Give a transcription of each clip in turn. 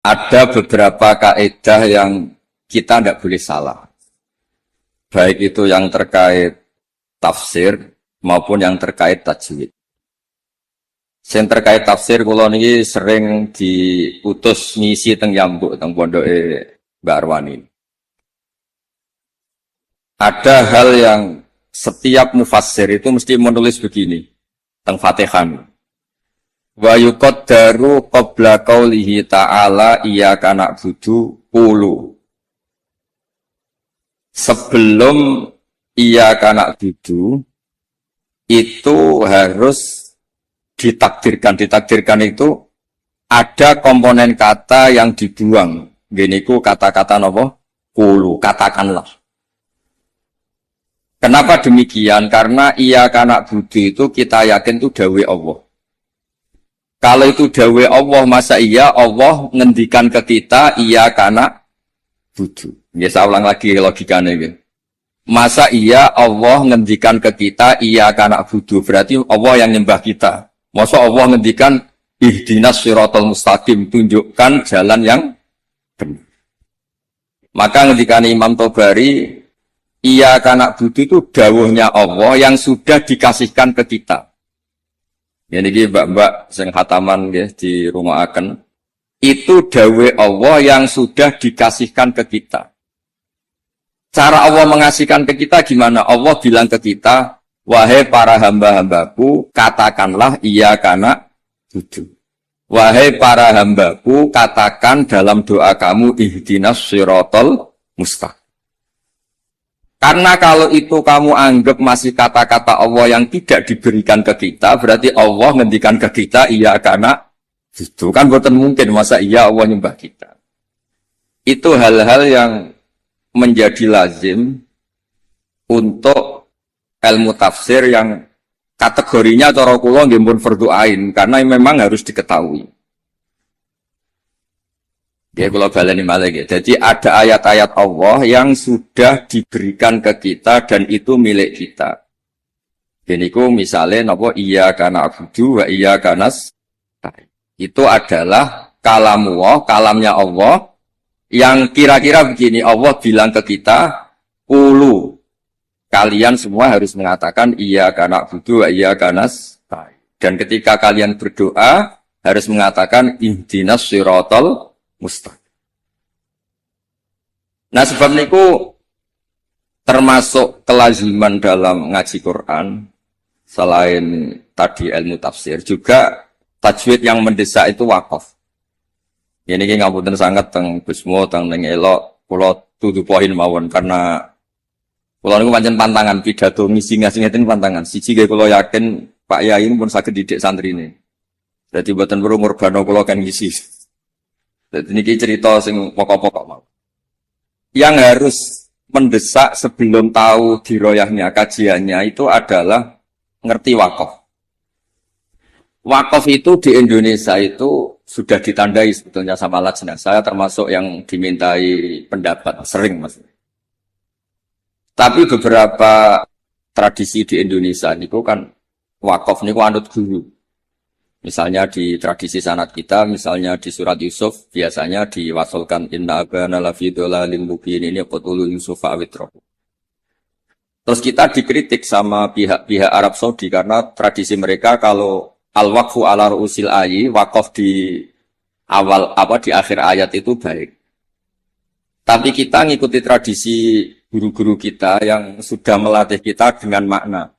ada beberapa kaidah yang kita tidak boleh salah. Baik itu yang terkait tafsir maupun yang terkait tajwid. Yang terkait tafsir kula niki sering diutus ngisi teng Yambuk teng pondoke Mbak Arwani. Ada hal yang setiap mufassir itu mesti menulis begini teng Fatihah. Wa yuqaddaru qabla qaulihi ta'ala iyyaka na'budu qulu. Sebelum iyyaka na'budu itu harus ditakdirkan itu ada komponen kata yang dibuang. Giniku kata-kata napa? Qulu, katakanlah. Kenapa demikian? Karena iyyaka na'budu itu kita yakin itu dawuh Allah. Kalau itu dawuh Allah, masa iya Allah ngendikan ke kita iyyaka na'budu. Ya saya ulang lagi logikanya gitu. Masa iya Allah ngendikan ke kita iyyaka na'budu, berarti Allah yang nyembah kita. Masa Allah ngendikan ihdinas siratal mustaqim, tunjukkan jalan yang benar. Maka ngendikan Imam Tobari iyyaka na'budu itu dawuhnya Allah yang sudah dikasihkan ke kita. Ini mbak-mbak sing khataman ya, di rumah akan itu dawuh Allah yang sudah dikasihkan ke kita. Cara Allah mengasihkan ke kita gimana? Allah bilang ke kita, wahai para hamba-hambaku, katakanlah iyyaka na'budu. Wahai para hambaku, katakan dalam doa kamu ihdinas siratal mustaqim. Karena kalau itu kamu anggap masih kata-kata Allah yang tidak diberikan ke kita, berarti Allah ngendikan ke kita iyyaka na'budu. Kan boten mungkin masa iya Allah nyembah kita. Itu hal-hal yang menjadi lazim untuk ilmu tafsir yang kategorinya cara kula nggih pun fardhu ain karena memang harus diketahui. Ya kalau baleni malih. Jadi ada ayat-ayat Allah yang sudah diberikan ke kita dan itu milik kita. Niku misalnya napa iyyaka na'budu wa iyyaka nasta'in. Itu adalah kalamullah, kalamnya Allah yang kira-kira begini, Allah bilang ke kita, qulu. Kalian semua harus mengatakan iyyaka na'budu wa iyyaka nasta'in. Dan ketika kalian berdoa harus mengatakan ihdinas siratal mustaqim. Nah sebab niku termasuk kelaziman dalam ngaji Quran selain tadi ilmu tafsir juga tajwid yang mendesak itu wakaf. Ini ki ngapunten sangat teng Gusmo teng ning elok kula tutu poin mawon karena kula niku pancen pantangan pidato ngisi-ngisi ngeten pantangan. Siji ge kula yakin Pak Yai pun saged didik santrine. Dadi mboten perlu ngurbano kula kan ngisi. Jadi ini cerita sing pokok-pokok mau. Yang harus mendesak sebelum tahu diroyahnya kajiannya itu adalah ngerti wakaf. Wakaf itu di Indonesia itu sudah ditandai sebetulnya sama lajnah. Saya termasuk yang dimintai pendapat sering mas. Tapi beberapa tradisi di Indonesia itu kan wakaf niku anut guru. Misalnya di tradisi sanad kita, misalnya di surat Yusuf, biasanya diwasolkan inna abana lafi dolalin mubin ini qutulu Yusuf awitrohu. Terus kita dikritik sama pihak-pihak Arab Saudi karena tradisi mereka kalau al-waqfu ala ru'usil ayi, wakaf di awal di akhir ayat itu baik. Tapi kita ngikuti tradisi guru-guru kita yang sudah melatih kita dengan makna.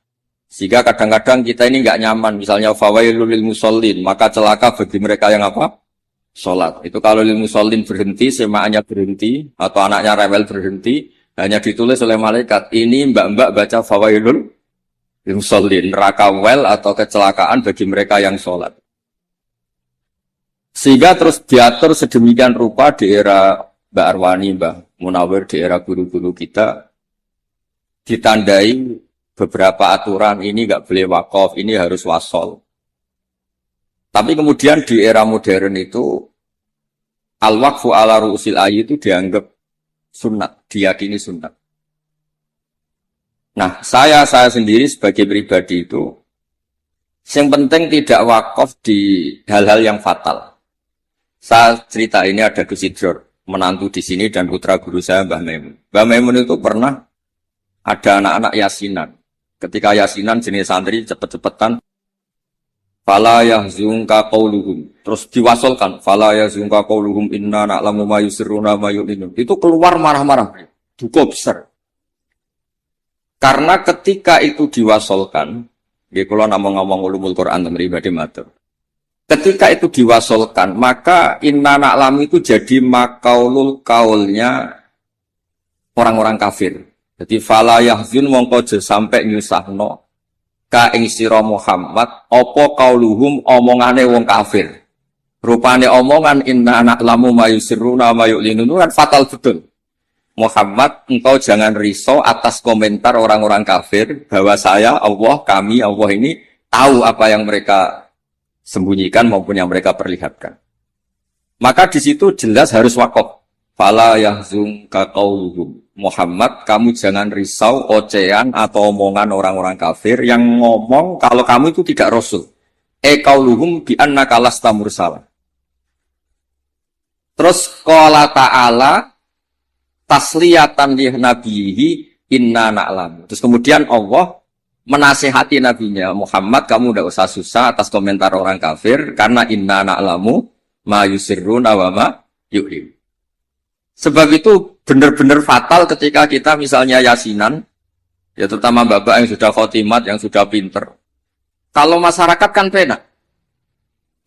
Sehingga kadang-kadang kita ini nggak nyaman, misalnya fawailul lil musallin, maka celaka bagi mereka yang apa? Salat. Itu kalau lil musallin berhenti, semaannya berhenti, atau anaknya rewel berhenti, hanya ditulis oleh malaikat. Ini mbak-mbak baca fawailul lil musallin, neraka wel atau kecelakaan bagi mereka yang salat. Sehingga terus diatur sedemikian rupa di era Mbak Arwani, Mbak Munawir, di era guru-guru kita, ditandai beberapa aturan ini nggak boleh wakaf, ini harus wasol. Tapi kemudian di era modern itu al-waqfu ala ru'usil ayyi itu dianggap sunat, diyakini sunat. Nah, saya sendiri sebagai pribadi itu yang penting tidak wakaf di hal-hal yang fatal. Saya cerita ini ada Gus Idror, menantu di sini dan putra guru saya Mbah Maimun. Mbah Maimun itu pernah ada anak-anak yasinan. Ketika yasinan jenis santri cepet-cepetan, fala yahzunka qauluhum. Terus diwasolkan, fala yahzunka qauluhum inna na'lamu ma yusirruna ma yu'linun. Itu keluar marah-marah. Duka besar. Karena ketika itu diwasolkan, ya kalau ngomong ulumul Quran dan pribadi matur. Ketika itu diwasolkan, maka inna na'lamu itu jadi makaulul kaulnya orang-orang kafir. Jadi fala yahzun mongko sampai nyusahno ka ing sira Muhammad apa kauluhum omongane wong kafir. Rupane omongan inna na'lamu ma yusirruna ma yu'linun kan fatal betul. Muhammad, engkau jangan risau atas komentar orang-orang kafir bahwa saya, Allah, kami, Allah ini tahu apa yang mereka sembunyikan maupun yang mereka perlihatkan. Maka di situ jelas harus wakaf. Fala yahzunka qauluhum. Muhammad, kamu jangan risau ocehan atau omongan orang-orang kafir yang ngomong kalau kamu itu tidak rasul. Qauluhum bi annaka lasta mursala. Terus qala ta'ala tasliyatan li nabihi inna na'lam. Terus kemudian Allah menasihati nabinya, Muhammad kamu tidak usah susah atas komentar orang kafir karena inna na'lamu ma yusirruna wa ma yu'lim. Sebab itu benar-benar fatal ketika kita misalnya yasinan, ya terutama bapak yang sudah khotimat, yang sudah pinter. Kalau masyarakat kan penak.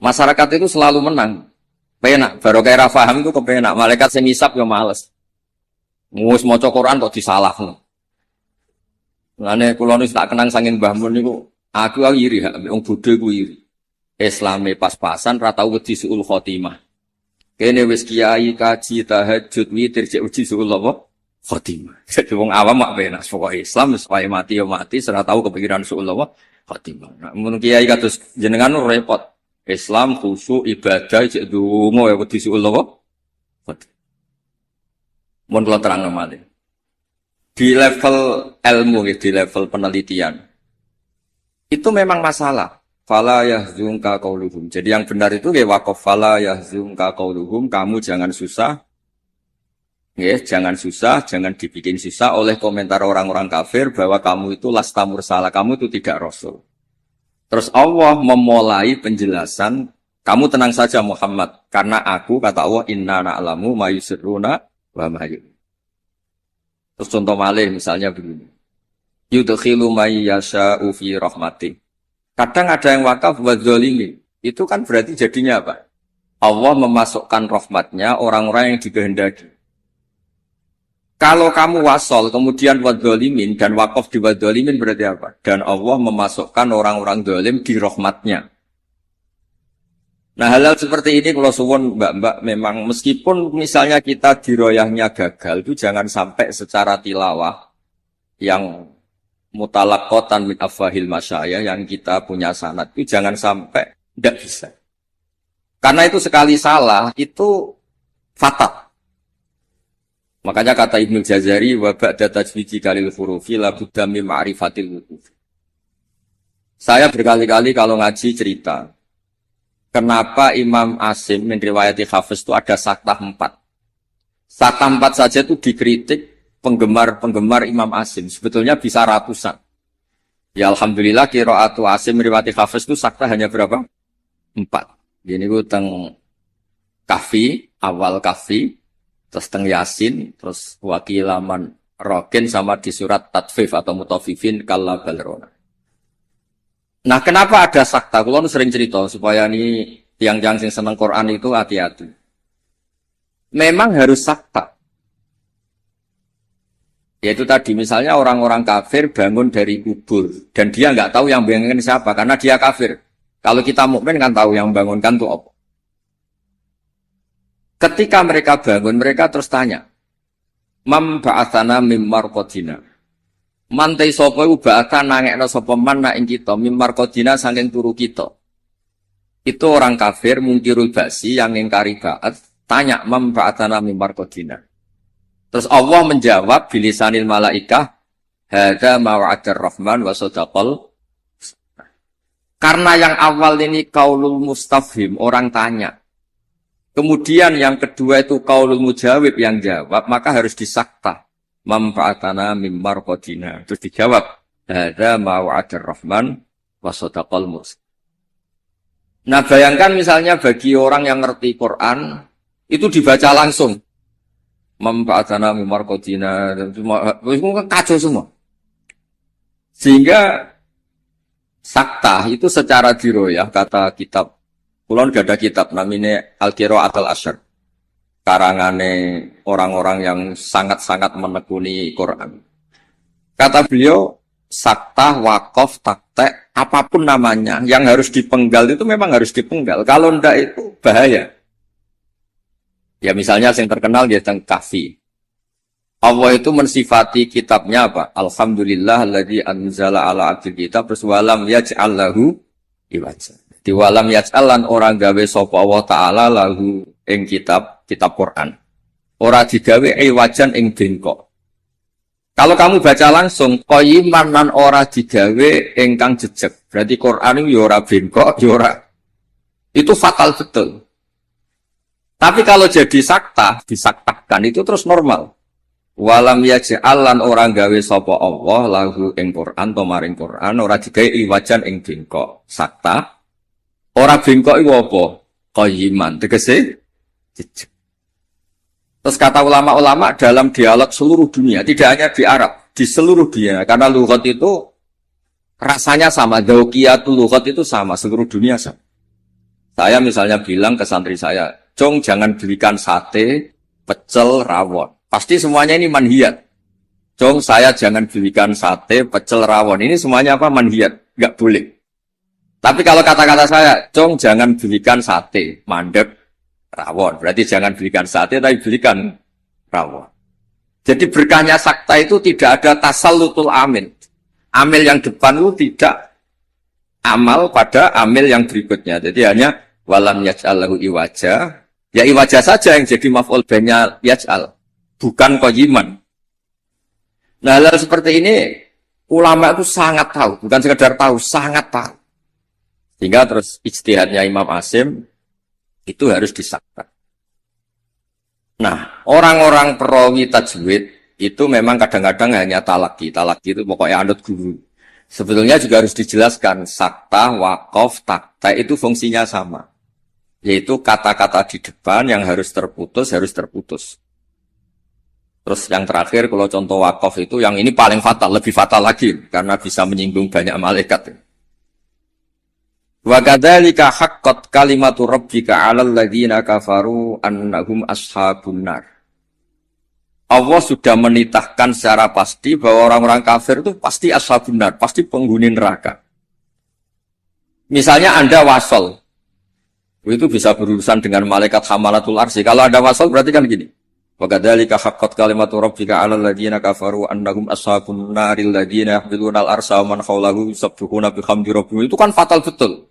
Masyarakat itu selalu menang. Penak, baru kayak faham itu kepenak. Malaikat sing ngisap ya males. Ngus maca Quran kok disalahno. Lane kula niku tak kenang saking Mbah Mun niku, aku iri hak wong bodho ku iri. Islame pas-pasan ra tau wedi suul khotimah. Kene wis kiai kaji tahajud witir cek uji suul apa? Khotimah. Jadi wong awam mak penak pokoke Islam wis wae mati ya mati, ora tau kepikiran suul apa? Khotimah. Nah, mun kiai kados jenengan repot. Islam khusyuk ibadah cek donga ya wedi suul apa? Khotimah. Mun kula terangno malih. Di level ilmu, di level penelitian, itu memang masalah. Fala yahzunka qauluhum. Jadi yang benar itu ya waqaf fala yahzunka qauluhum. Kamu jangan susah, ya, jangan susah, jangan dibikin susah oleh komentar orang-orang kafir bahwa kamu itu lasta mursala, kamu itu tidak rasul. Terus Allah memulai penjelasan, kamu tenang saja Muhammad, karena aku kata Allah inna na'lamu ma yusirruna wa ma yu'linun. Terus contoh malih misalnya begini. Yudkhilu may yasha'u fi rahmati. Kadang ada yang wakaf wa dzalimin. Itu kan berarti jadinya apa? Allah memasukkan rahmatnya orang-orang yang dikehendaki. Kalau kamu wasol kemudian wa dzalimin dan wakaf di wa dzalimin berarti apa? Dan Allah memasukkan orang-orang zalim di rahmatnya. Nah hal-hal seperti ini kalau suwun mbak-mbak memang meskipun misalnya kita diroyahnya gagal itu jangan sampai secara tilawah yang mutalaqqatan min afwahil masyayikh yang kita punya sanad itu jangan sampai tidak bisa. Karena itu sekali salah itu fatal. Makanya kata Ibnu Jazari wa ba'da tajwidi kalil hurufi la budda min ma'rifatil wuquf. Saya berkali-kali kalau ngaji cerita kenapa Imam Asim meriwayati Hafiz itu ada saktah 4. Saktah 4 saja itu dikritik penggemar-penggemar Imam Asim. Sebetulnya bisa ratusan. Ya Alhamdulillah qiraatu Asim meriwayati Hafiz itu saktah hanya berapa? 4. Ini itu teng Kahfi, awal Kahfi, terus teng Yasin, terus wakilaman Rokin sama di surat Tatfif atau Mutafifin kalla balrona. Nah, kenapa ada sakta? Kulo sering cerita supaya ini tiang-tiang sing seneng Quran itu hati-hati. Memang harus sakta. Yaitu tadi misalnya orang-orang kafir bangun dari kubur dan dia nggak tahu yang bangunkan siapa karena dia kafir. Kalau kita mukmin kan tahu yang bangunkan itu apa. Ketika mereka bangun, mereka terus tanya, "Mam ba'atsana mim marqadina." Mantai sapa iku ba'atsan nangekno sapa man nak ing kita mim marqadina saking turu kita. Itu orang kafir mungkirul ba'si yang ngingkari ba'at, tanya mam ba'atsana mim marqadina. Terus Allah menjawab bilisanil malaikah, hadza ma wa'adar rahman wa sadaqal. Karena yang awal ini kaulul mustafhim, orang tanya. Kemudian yang kedua itu qaulul mujawib yang jawab, maka harus disakta. Manfaatana mimmar qadina. Terus dijawab, hadza ma wa'adar rahman wa sadaqal mursalin. Nah, bayangkan misalnya bagi orang yang ngerti Quran, itu dibaca langsung. Manfaatana mimmar qadina, semua kacau semua. Sehingga sakta itu secara diroyah, kata kitab kulon gak ada kitab namanya Al-Qira'at al-Asyr. Karangane orang-orang yang sangat-sangat menekuni Quran. Kata beliau, sakta, wakaf, taktek, apapun namanya, yang harus dipenggal itu memang harus dipenggal. Kalau ndak itu bahaya. Ya misalnya yang terkenal dia tentang kahfi. Allah itu mensifati kitabnya apa? Alhamdulillah alladzi anzala ala abdil kitab terus walam yaj'al lahu iwaja. Di walam yaj'alan orang gawe sapa Allah taala lahu ing kitab Quran. Ora digawe iwajan ing bengkok. Kalau kamu baca langsung qayyiman lan ora digawe ingkang jejeg. Berarti Quran itu ya ora bengkok, ya ora. Itu fatal betul. Tapi kalau jadi sakta, disaktakan itu terus normal. Walam yaj'alan orang gawe sapa Allah lahu ing Quran to maring Quran ora digawe iwajan ing bengkok. Sakta ora bengkok iku apa? Qayyiman, tegese jejeg. Terus kata ulama-ulama dalam dialog seluruh dunia, tidak hanya di Arab, di seluruh dunia. Karena lughat itu rasanya sama, dzauqiyatul lughat itu sama, seluruh dunia sama. Saya misalnya bilang ke santri saya, "Cong, jangan belikan sate, pecel, rawon." Pasti semuanya ini manhiyat. "Cong, saya jangan belikan sate, pecel, rawon." Ini semuanya apa? Manhiyat, enggak boleh. Tapi kalau kata-kata saya, "Cong, jangan belikan sate, mandek, rawon." Berarti jangan belikan sate, tapi belikan rawon. Jadi berkahnya sakta itu tidak ada tasallutul amil. Amil yang depan itu tidak amal pada amil yang berikutnya. Jadi hanya walam yaj'al lahu iwaja. Ya iwaja saja yang jadi maf'ul bainya yaj'al. Bukan qayyiman. Nah, hal seperti ini ulama itu sangat tahu. Bukan sekedar tahu, sangat tahu. Sehingga terus ijtihadnya Imam Asim itu harus disakta. Nah, orang-orang perawi tajwid itu memang kadang-kadang hanya talaki. Talaki itu pokoknya anut guru. Sebetulnya juga harus dijelaskan sakta, waqaf, takta itu fungsinya sama. Yaitu kata-kata di depan yang harus terputus, Terus yang terakhir kalau contoh waqaf itu yang ini paling fatal, lebih fatal lagi karena bisa menyinggung banyak malaikat. Wa kadzalika haqqat kalimatu rabbika 'alal ladzina kafaru annahum ashabun nar. Allah sudah menitahkan secara pasti bahwa orang-orang kafir itu pasti ashabun nar, pasti penghuni neraka. Misalnya Anda wasol. Itu bisa berurusan dengan malaikat hamalatul arsy. Kalau Anda wasol berarti kan gini. Wa kadzalika haqqat kalimatu rabbika 'alal ladzina kafaru annahum ashabun naril ladzina yahmiluna al-arsya wa man hawlahu yusabbihuna bihamdi rabbihim. Itu kan fatal betul.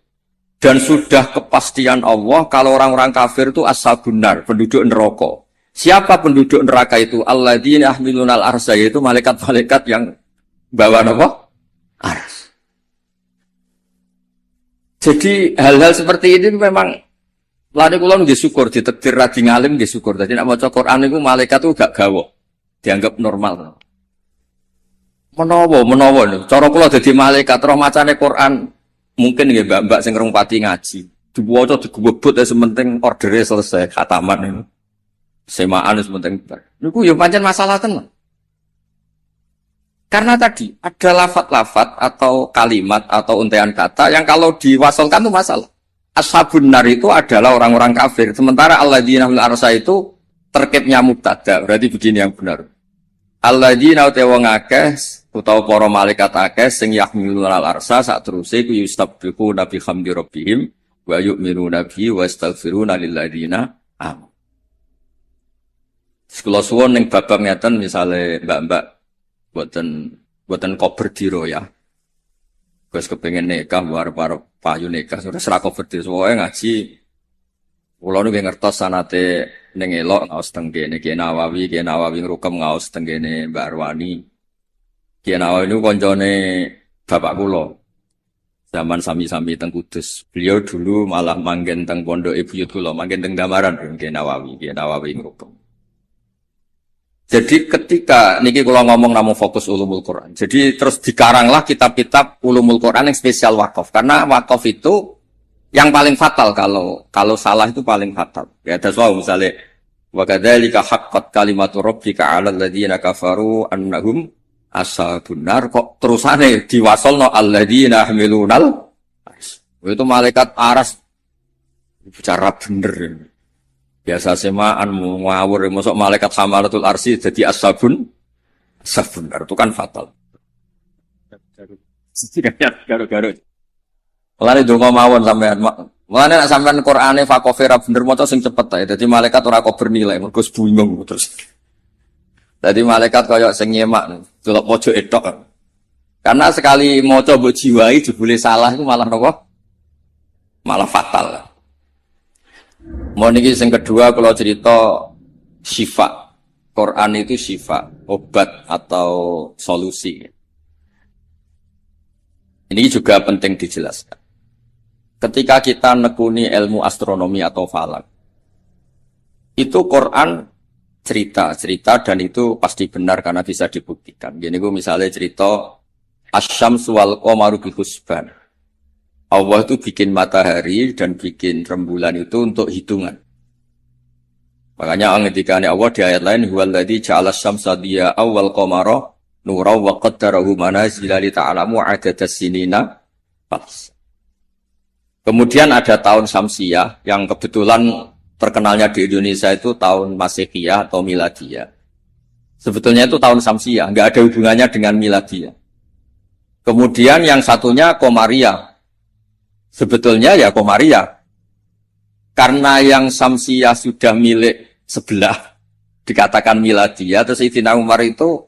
Dan sudah kepastian Allah kalau orang-orang kafir itu ashabun nar, penduduk neraka. Siapa penduduk neraka itu? Alladzina yahmiluna al-arsya, yaitu malaikat-malaikat yang bawa apa? Ars. Jadi hal-hal seperti ini memang lane kula nggih syukur ditakdir radi ngalim nggih syukur. Dadi nek maca Quran niku malaikat itu gak gawok. Dianggap normal. Menawa niku. Cara kula dadi malaikat roh macane Quran mungkin nggih mbak-mbak sing rong pati ngaji. Diwaca digebebut sementing ordere selesai khataman niku. Semaan sementing bar. Niku ya pancen masalah tenan. Karena tadi ada lafat-lafat atau kalimat atau untaian kata yang kalau diwasolkan itu masalah. Ashabun nar itu adalah orang-orang kafir. Sementara alladzina fil arsy itu terkibnya mubtada. Berarti begini yang benar. Alladzina wong akeh utawa para malaikat akeh sing yahmiluna al-arsy sateruse ku yustabbihu nabi hamdi rabbihim wa yu'minuna bihi wa yastaghfiruna lil ladzina amanu. Sekolah suwon ning babak ngeten misale mbak-mbak boten kober diro ya. Wes kepengin nikah arep-arep payu nikah wis ra kober diro wae ngaji. Kula nu ngertos sanate ning elok ngaos teng kene Ki Nawawi ngrukem ngaos teng kene Mbak Arwani. Ki Nawawi niku kancane bapak kula. Zaman sami-sami teng Kudus. Beliau dulu malah manggen teng pondok Buyut kula, manggen teng Damaran nggih Nawawi ngrupeng. Jadi ketika niki kula ngomong namung fokus ulumul Quran. Jadi terus dikaranglah kitab-kitab ulumul Quran yang spesial wakaf. Karena wakaf itu yang paling fatal kalau salah itu paling fatal. Ya that's why misalnya wa kadzalika haqqat kalimatu rabbika 'alal ladzina kafaru annahum ashabun nar, kok terusane diwasolno alladzina hamilunal itu malaikat aras bicara bener. Biasa semaan ngawur masuk malaikat hamalatul arsy jadi ashabun nar itu kan fatal. Garo-garo. Mulane donga mawon sampean. Mulane nek sampean Qur'ane fakofera bener maca sing cepet ae. Dadi malaikat ora kok bernilai mergo bingung terus. Dadi malaikat kaya sing nyemak delok pojok etok. Karena sekali maca mbok jiwai jebule salah itu malah napa? Malah fatal. Mau niki sing kedua kalau cerita syifa. Quran itu syifa, obat atau solusi. Ini juga penting dijelaskan. Ketika kita nekuni ilmu astronomi atau falak, itu Quran cerita dan itu pasti benar karena bisa dibuktikan. Gini gue misalnya cerita Asyamsu wal qamaru bi husban. Allah itu bikin matahari dan bikin rembulan itu untuk hitungan. Makanya ngendikane Allah di ayat lain huwallazi ja'ala asy-syamsa diya'an wal qamara nuran wa qaddarahu manazila li ta'lamu 'adadas sinina. Kemudian ada tahun Syamsiyah yang kebetulan terkenalnya di Indonesia itu tahun Masehiyah atau Miladiyah. Sebetulnya itu tahun Syamsiyah, enggak ada hubungannya dengan Miladiyah. Kemudian yang satunya Qamariyah. Sebetulnya ya Qamariyah. Karena yang Syamsiyah sudah milik sebelah dikatakan Miladiyah, terus Sayyidina Umar itu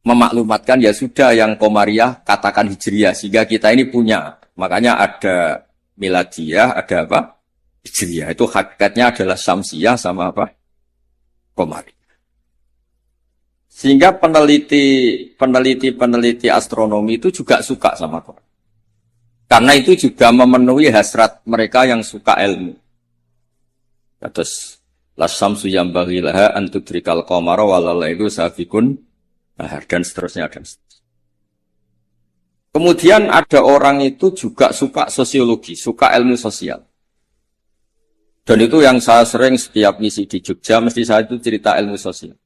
memaklumatkan ya sudah yang Qamariyah katakan Hijriyah sehingga kita ini punya. Makanya ada Miladiyah, ada apa? Hijriyah. Itu hakikatnya adalah Syamsiyah sama apa? Qamariyah. Sehingga peneliti astronomi itu juga suka sama Quran. Karena itu juga memenuhi hasrat mereka yang suka ilmu. Terus las-syamsu yanbaghi laha an tudrikal qamara walalailu sabiqun nahar dan seterusnya dan seterusnya. Kemudian ada orang itu juga suka sosiologi, suka ilmu sosial. Dan itu yang saya sering setiap misi di Jogja, mesti saya itu cerita ilmu sosial.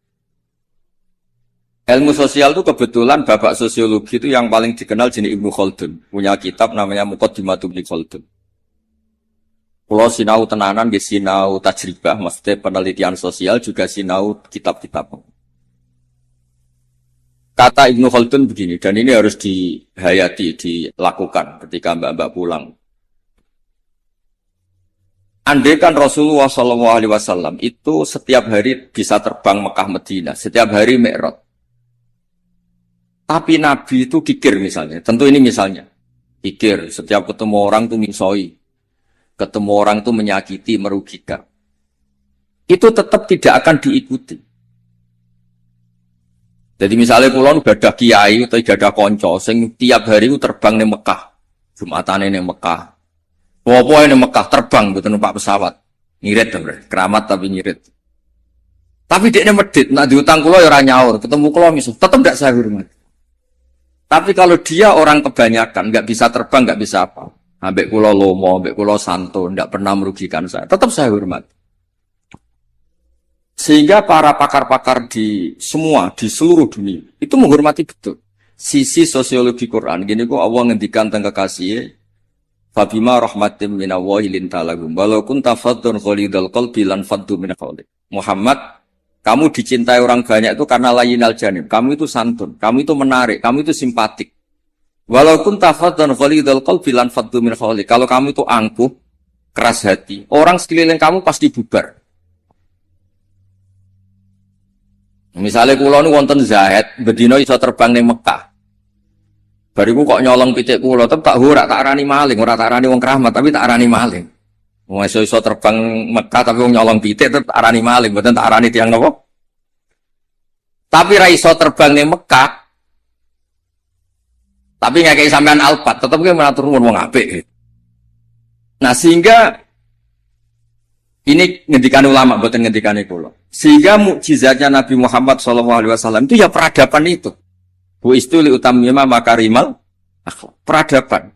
Ilmu sosial itu kebetulan bapak sosiologi itu yang paling dikenal jenis Ibnu Khaldun. Punya kitab namanya Muqaddimatu Ibnu Khaldun. Kalau sinau tenanan, sinau tajribah, maksudnya penelitian sosial juga sinau kitab-kitab. Kata Ibnu Khaldun begini, dan ini harus dihayati, dilakukan ketika mbak-mbak pulang. Andai kan Rasulullah SAW itu setiap hari bisa terbang Mekah Madinah, setiap hari Mi'raj. Tapi Nabi itu kikir misalnya, tentu ini misalnya. Kikir, setiap ketemu orang itu mingsoi, ketemu orang itu menyakiti, merugikan. Itu tetap tidak akan diikuti. Jadi misalnya kulon gak ada kiai atau gak ada konco, sing tiap hari itu terbang di Mekah, Jumatan ini Mekah, apa ini Mekah terbang betul numpak pesawat, ngirit keramat tapi ngirit. Tapi dia ini medit, nak diutang kulo ya orang nyaur, ketemu kulo misalnya, tetap tidak saya hormat. Tapi kalau dia orang kebanyakan, nggak bisa terbang, nggak bisa apa, ambek kulo lomo, ambek kulo santo, nggak pernah merugikan saya, tetap saya hormat. Sehingga para pakar-pakar di seluruh dunia itu menghormati betul sisi sosiologi Quran. Gini kok Allah ngendikan tentang kekasih, Fabima rahmatim minallahi lintalagum walau kunta faddun ghalidhal qalbi lan faddu min hawlik. Muhammad, kamu dicintai orang banyak itu karena layinal janib. Kamu itu santun, kamu itu menarik, kamu itu simpatik. Walau kunta faddun ghalidhal qalbi lan faddu min hawlik. Kalau kamu itu angkuh, keras hati, orang sekeliling kamu pasti bubar. Misalnya kulo nu wonten Zahid, bedino iso terbang ning Mekah. Bariku kok nyolong pitik kulo, tak ora tak arani maling, ora tak arani wong keramat, tapi tak arani maling. Wong iso terbang Mekah tapi wong nyolong pitik tetep tak arani maling, mboten tak arani tiyang napa. Tapi ra iso terbang ning Mekah. Tapi nggak kayak sampean alpat, tetap gue mengatur wong apik. Gitu. Nah sehingga ini ngendikan ulama, bukan ngendikan kula. Sehingga mukjizatnya Nabi Muhammad SAW itu ya peradaban itu. Bu istuli utamima makarimal peradaban.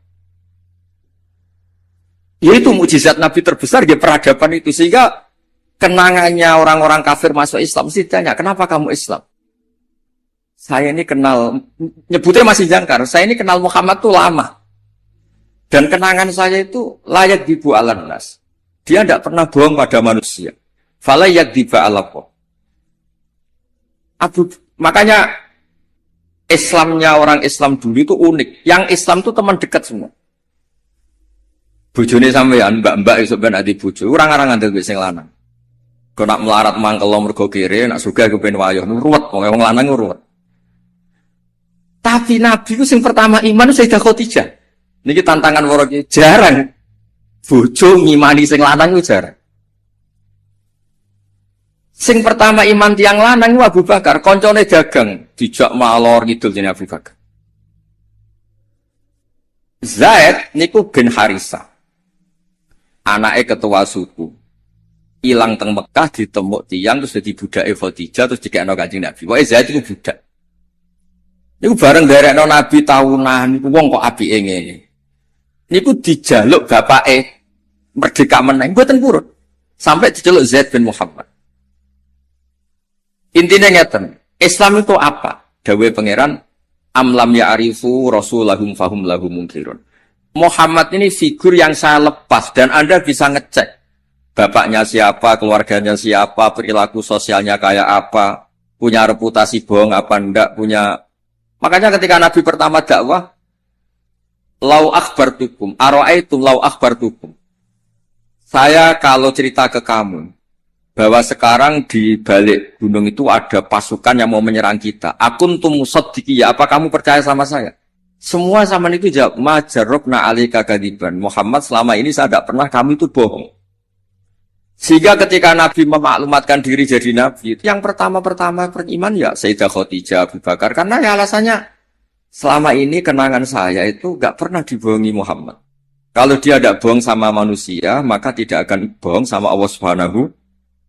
Yaitu mukjizat Nabi terbesar ya peradaban itu. Sehingga kenangannya orang-orang kafir masuk Islam mesti tanya, kenapa kamu Islam? Saya ini kenal, nyebutnya masih jangkar, saya ini kenal Muhammad tuh lama. Dan kenangan saya itu layak dibu alan nas. Dia tidak pernah bohong pada manusia. Fala yakdiba alapo. Makanya Islamnya orang Islam dulu itu unik. Yang Islam itu teman dekat semua. Bojone sampean, mbak-mbak iso ben ati bojo, orang-orang ngandel wis sing lanang. Kok nak melarat mangkel mergo kere, nak sugih kepen wayah, ruwet wong lanang ruwet. Tapi Nabi itu sing pertama iman Sayyidah Khadijah. Niki tantangan waro jarang. Bojo ngimani sing lanang itu jarang. Sing pertama iman tiang lanang itu Abu Bakar, koncone dagang, dijak malor ngidul jenenge Abu Bakar. Zaid niku bin Harisah. Anake ketua suku. Ilang teng Mekah ditemuk tiang terus dadi budake Khadijah terus dikekno Kanjeng Nabi. Pokoke Zaid iku budak. Niku bareng derekno Nabi tahunan niku wong kok apike ngene. Niku dijaluk bapake merdeka meneng mboten purun. Sampai diceluk Zaid bin Muhammad. Intinya ngeten, Islam itu apa? Dawuh pangeran amlam ya'rifu rasulahum fahum lahum munkirun. Muhammad ini figur yang saya lepas dan Anda bisa ngecek bapaknya siapa, keluarganya siapa, perilaku sosialnya kayak apa, punya reputasi bohong apa enggak, punya. Makanya ketika Nabi pertama dakwah lau akhbartukum, ara'aitum lau akhbartukum. Saya kalau cerita ke kamu bahwa sekarang di balik gunung itu ada pasukan yang mau menyerang kita. Akuntum musaddiqi, apa kamu percaya sama saya? Semua zaman itu jawab, majarrabna alika kadiban. Muhammad selama ini saya tidak pernah kamu itu bohong. Sehingga ketika Nabi memaklumatkan diri jadi Nabi, itu yang pertama-pertama beriman ya Sayyidah Khadijah, Abu Bakar. Karena ya alasannya, selama ini kenangan saya itu nggak pernah dibohongi Muhammad. Kalau dia tidak bohong sama manusia, maka tidak akan bohong sama Allah Subhanahu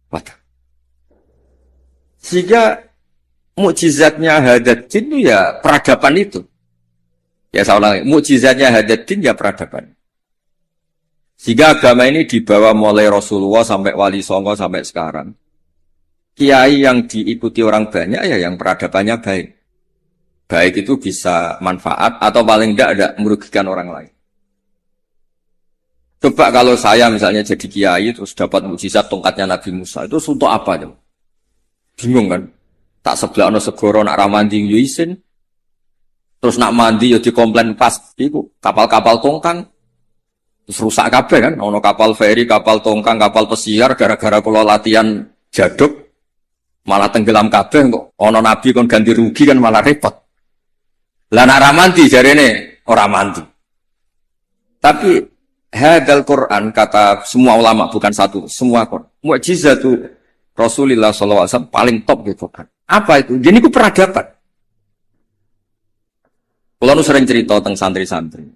wa ta'ala. Sehingga mukjizatnya Hadaddin itu ya peradaban itu. Ya saya ulangi, mukjizatnya Hadaddin ya peradaban. Sehingga agama ini dibawa mulai Rasulullah sampai Wali Songo sampai sekarang. Kiai yang diikuti orang banyak ya yang peradabannya baik. Baik itu bisa manfaat atau paling tidak merugikan orang lain. Coba kalau saya misalnya jadi kiai terus dapat mukjizat tongkatnya Nabi Musa, itu untuk apa ya? Bingung kan? Tak sebelah ono segoro nak ramandi yuisin, terus nak mandi ya dikomplain pas, itu kapal-kapal tongkang, terus rusak kabeh kan? Ono kapal feri, kapal tongkang, kapal pesiar, gara-gara kalau latihan jaduk, malah tenggelam kabeh kok. Ono Nabi kon ganti rugi kan malah repot. Lah nak ramandi jarene ora mandi. Tapi hadal Quran kata semua ulama bukan satu, semua Quran. Mukjizatu Rasulullah SAW paling top gitu kan. Apa itu? Jadi itu peradaban. Kalau nu sering cerita tentang santri-santri.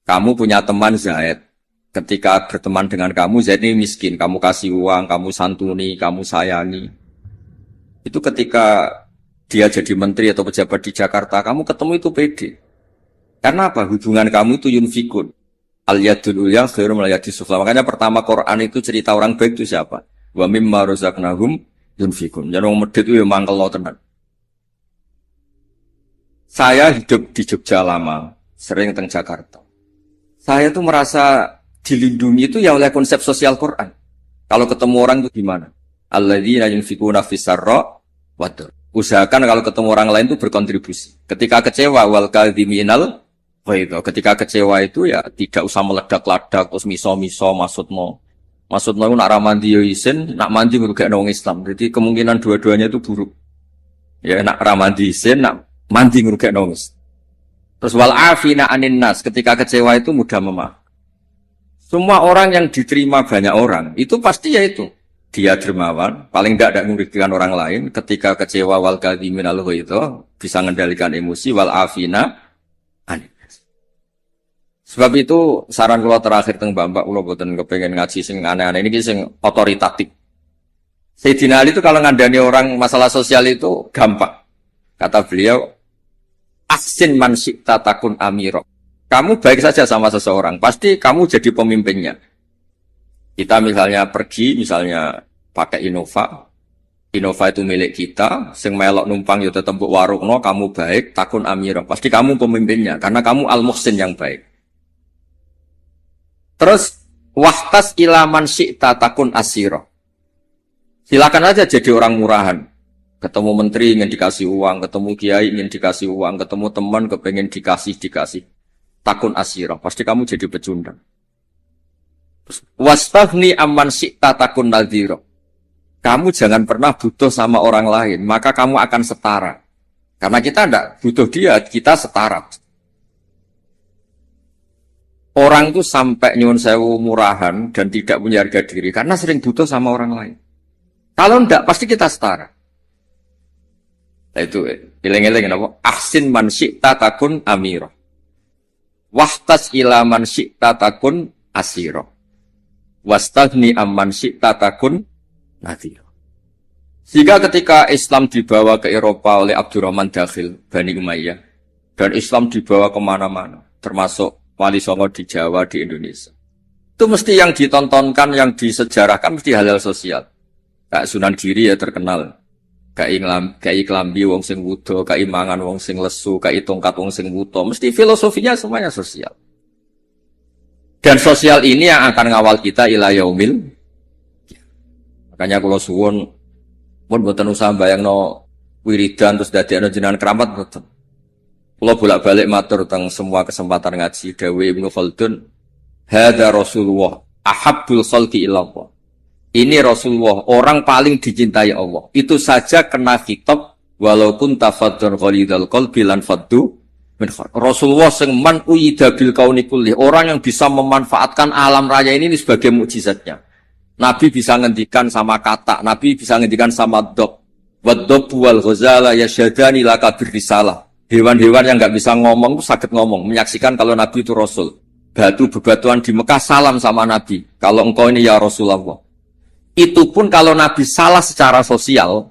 Kamu punya teman Zaid. Ketika berteman dengan kamu, Zaid ini miskin. Kamu kasih uang, kamu santuni, kamu sayangi. Itu ketika dia jadi menteri atau pejabat di Jakarta, kamu ketemu itu pede. Karena apa? Hubungan kamu itu yunfikun. Al-yadul ulya khairum al-yadis sufla. Makanya pertama Quran itu cerita orang baik itu siapa? Wa mimma razaqnahum yunfikun. Jadi orang medit itu yang mangkel lo tenan. Saya hidup di Jogja lama, sering teng Jakarta. Saya tuh merasa dilindungi itu ya oleh konsep sosial Quran. Kalau ketemu orang itu gimana? Alladzina yunfikuna fis-sarra wa-dharra. Usahakan kalau ketemu orang lain itu berkontribusi. Ketika kecewa wal kadhiminal ghaidha. Ketika kecewa itu ya tidak usah meledak-ledak terus miso-miso maksudmu itu nak ramandi yo isin, nak mandi ngrugekno wong Islam. Jadi kemungkinan dua-duanya itu buruk. Ya nak ramandi isin, nak mandi ngrugekno wong Islam. Terus wal afina anin nas, ketika kecewa itu mudah memaafkan. Semua orang yang diterima banyak orang, itu pasti ya itu. Dia dermawan, paling tidak merugikan orang lain. Ketika kecewa wal kadhimin al-ghaidha, bisa mengendalikan emosi wal afina anin. Sebab itu saran kula terakhir teng Mbak kula boten kepengen ngaji sing aneh-aneh ini sing otoritatif. Sayyidina Ali itu kalau ngandani orang masalah sosial itu gampang. Kata beliau, "Ahsin man syi'ta takun amiro." Kamu baik saja sama seseorang, pasti kamu jadi pemimpinnya. Kita misalnya pergi, misalnya pakai Innova. Innova itu milik kita, sing melok numpang yo tetep mbok warungno, kamu baik, takun amiro. Pasti kamu pemimpinnya karena kamu al-muhsin yang baik. Terus wahtas ilaman syi'ta takun asiro. Silakan aja jadi orang murahan. Ketemu menteri ingin dikasih uang, ketemu kiai ingin dikasih uang, ketemu teman kepengen dikasih. Takun asiro. Pasti kamu jadi pecundang. Wastaghni amman syi'ta takun nadhiro. Kamu jangan pernah butuh sama orang lain, maka kamu akan setara. Karena kita tidak butuh dia, kita setara. Orang itu sampai nyuwun sewu murahan dan tidak punya harga diri karena sering butuh sama orang lain. Kalau tidak pasti kita setara. Nah itu eling-eling napa? Ahsin man syi'ta takun amira. Wahtas ila man syi'ta takun asira. Wastaghni amman syi'ta takun nadhira. Sehingga ketika Islam dibawa ke Eropa oleh Abdurrahman Dakhil Bani Umayyah dan Islam dibawa kemana-mana, termasuk Wali Songo di Jawa, di Indonesia. Itu mesti yang ditontonkan, yang disejarahkan mesti hal-hal sosial. Kayak Sunan Giri ya terkenal. Kayak klambi wong sing wudo, kayak mangan wong sing lesu, kayak tongkat wong sing wuto. Mesti filosofinya semuanya sosial. Dan sosial ini yang akan ngawal kita ila yaumil. Makanya kalau suwun pun boten usah bayangno wiridan terus dadekno jenengan keramat boten. Kalau bolak-balik matur tentang semua kesempatan ngaji Dawe Ibnu Khaldun, hadza Rasulullah ahabbul khalqi ilallah. Ini Rasulullah, orang paling dicintai Allah. Itu saja kena khitab walaupun tafadzun ghalidul qalbi lan faddu min khar. Rasulullah sing man uida bil kauni kulli, orang yang bisa memanfaatkan alam raya ini sebagai mukjizatnya. Nabi bisa ngendikan sama kata, Nabi bisa ngendikan sama dok. Wad-dab wal ghazala yasyadani laka birrisalah. Hewan-hewan yang nggak bisa ngomong itu sakit ngomong, menyaksikan kalau Nabi itu Rasul. Batu bebatuan di Mekah salam sama Nabi. Kalau engkau ini ya Rasulullah. Itu pun kalau Nabi salah secara sosial,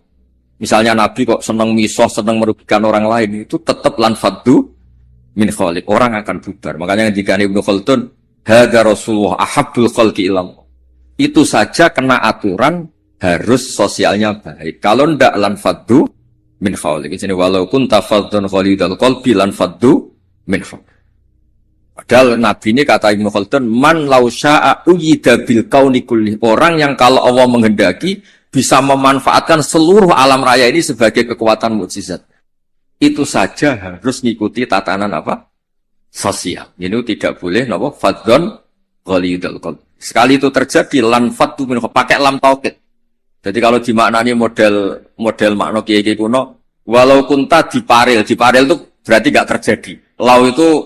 misalnya Nabi kok senang misoh, senang merugikan orang lain, itu tetap lan faddu min khaliq. Orang akan bubar. Makanya ketika Ibnu Khaldun, hadza Rasulullah ahabbul khalqi ilallah. Itu saja kena aturan harus sosialnya baik. Kalau ndak lan faddu min khawlik. Jadi walaupun tafadzun khalidul qalbi lan faddu min khawlik. Padahal Nabi ini kata Ibnu Khaldun, man law sya'a uyida bil kauni kulli. Orang yang kalau Allah menghendaki bisa memanfaatkan seluruh alam raya ini sebagai kekuatan mukjizat. Itu saja harus ngikuti tatanan apa? Sosial. Ini tidak boleh napa fadzun khalidul qalbi. Sekali itu terjadi lan faddu min khawlik. Pakai lam taukid. Jadi kalau dimaknani model makna kiai kuno, walau kunta diparil itu berarti nggak terjadi. Lau itu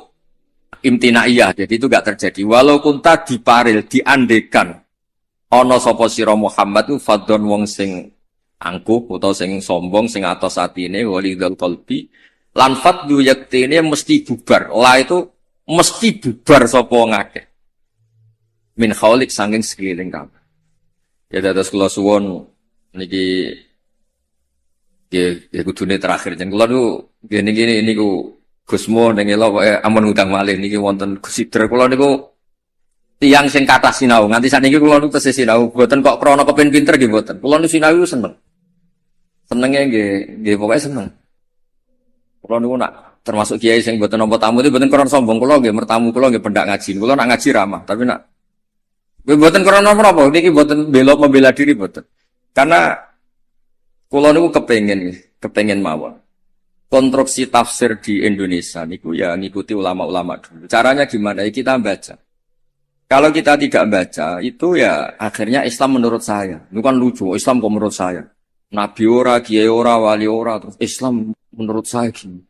imtinaiyah, jadi itu nggak terjadi. Walau kunta diparil, diandekan. Ono sapa sira Muhammad itu fadhon wong sing angkuh utawa sing sombong, sing atos atine walidul qalbi. Lan fadhu yaktine mesti bubar. La itu mesti bubar sapa ngakeh. Min khaulik saking sekeliling kamu. Ya dados kula suwun niki ya kudune terakhir jen kula niku gini niku Gusmo ning elok amun ngundang malih niki wonten Gusidra kula niku tiyang sing kathah sinau nganti sakniki kula niku tesih sinau mboten kok krana kepen pinter nggih mboten kula niku sinau seneng senenge nggih pokoke seneng kula niku nak termasuk kiai sing mboten nampa tamu itu mboten krana sombong kula nggih mertamu kula nggih pendak ngaji kula nak ngaji ramah tapi nak mboten krana napa niki mboten membela diri mboten. Karena kula niku kepengin mawon. Konstruksi tafsir di Indonesia niku ya ngikuti ulama-ulama dulu. Caranya gimana? Ya kita baca. Kalau kita tidak baca itu ya akhirnya Islam menurut saya. Itu kan lucu, Islam kok menurut saya. Nabi ora, kiai ora, wali ora, terus Islam menurut saya gini.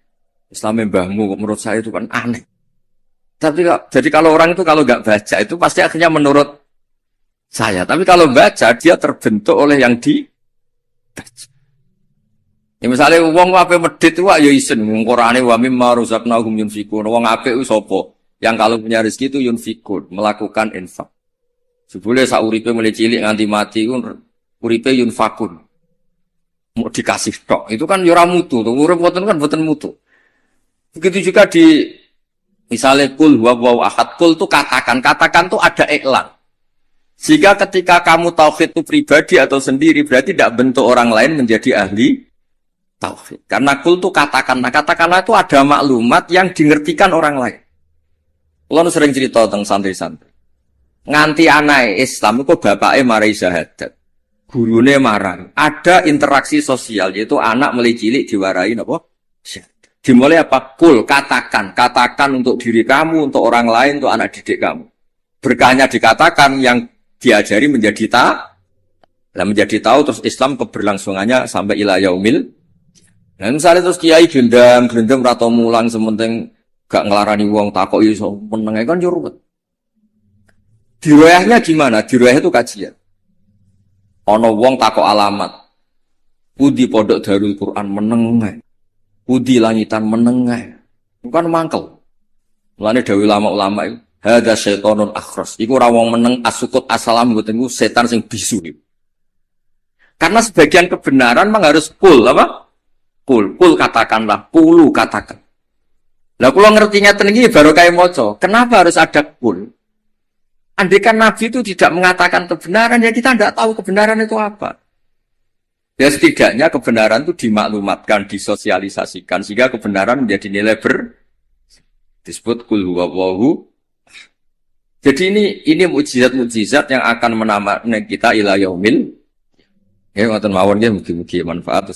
Islam mbahmu kok menurut saya itu kan aneh. Tapi jadi kalau orang itu kalau nggak baca itu pasti akhirnya menurut saya. Tapi kalau baca dia terbentuk oleh yang dibaca. Ya misalnya wong apik medhit wae ya isen Qur'ane wa mimma razaqnahum yunfikun. Wong apik ku sapa? Yang kalau punya rezeki itu yunfikun, melakukan infak. Sebule sauripe mulai cilik nganti mati uripe yunfakun. Mau dikasih tok. Itu kan ora mutu, urip mboten kan mboten mutu. Begitu juga di misalnya kul huwallahu ahad, kul itu katakan tuh ada iklan. Jika ketika kamu tauhid itu pribadi atau sendiri, berarti tidak bentuk orang lain menjadi ahli tauhid. Karena kul itu katakanlah itu ada maklumat yang dimengertikan orang lain. Kalau sering cerita tentang santri-santri. Nganti anak Islam itu bapaknya marai syahadat. Gurune marah. Ada interaksi sosial, yaitu anak mulai cilik diwarai apa? Dimulai apa? Kul, katakan untuk diri kamu, untuk orang lain, untuk anak didik kamu. Berkahnya dikatakan yang diajari menjadi menjadi tahu, terus Islam keberlangsungannya sampai ila yaumil. Nah, misalnya terus kiai gendam atau mulang sementing gak ngelarani wong takok iso meneng kan yo ruwet. Diroyahnya gimana? Diroyah itu kajian. Ana wong takok alamat. Pudi pondok Darul Quran meneng. Pudi langitan meneng. Bukan mangkel. Mulane dawuh ulama-ulama itu, hadza syaitonun akhras. Iku ora wong meneng asukut asalam mboten iku setan sing bisu. Karena sebagian kebenaran memang harus kul apa? Kul katakanlah, pulu katakan. Lah kula ngertinya ten iki baru kaya maca. Kenapa harus ada kul? Andaikan Nabi itu tidak mengatakan kebenaran, ya kita tidak tahu kebenaran itu apa. Ya setidaknya kebenaran itu dimaklumatkan, disosialisasikan, sehingga kebenaran menjadi nilai disebut kul huwallahu. Jadi ini mukjizat-mukjizat yang akan menambah kita ila yaumil. Ya ngoten mawon nggih mugi-mugi manfaat.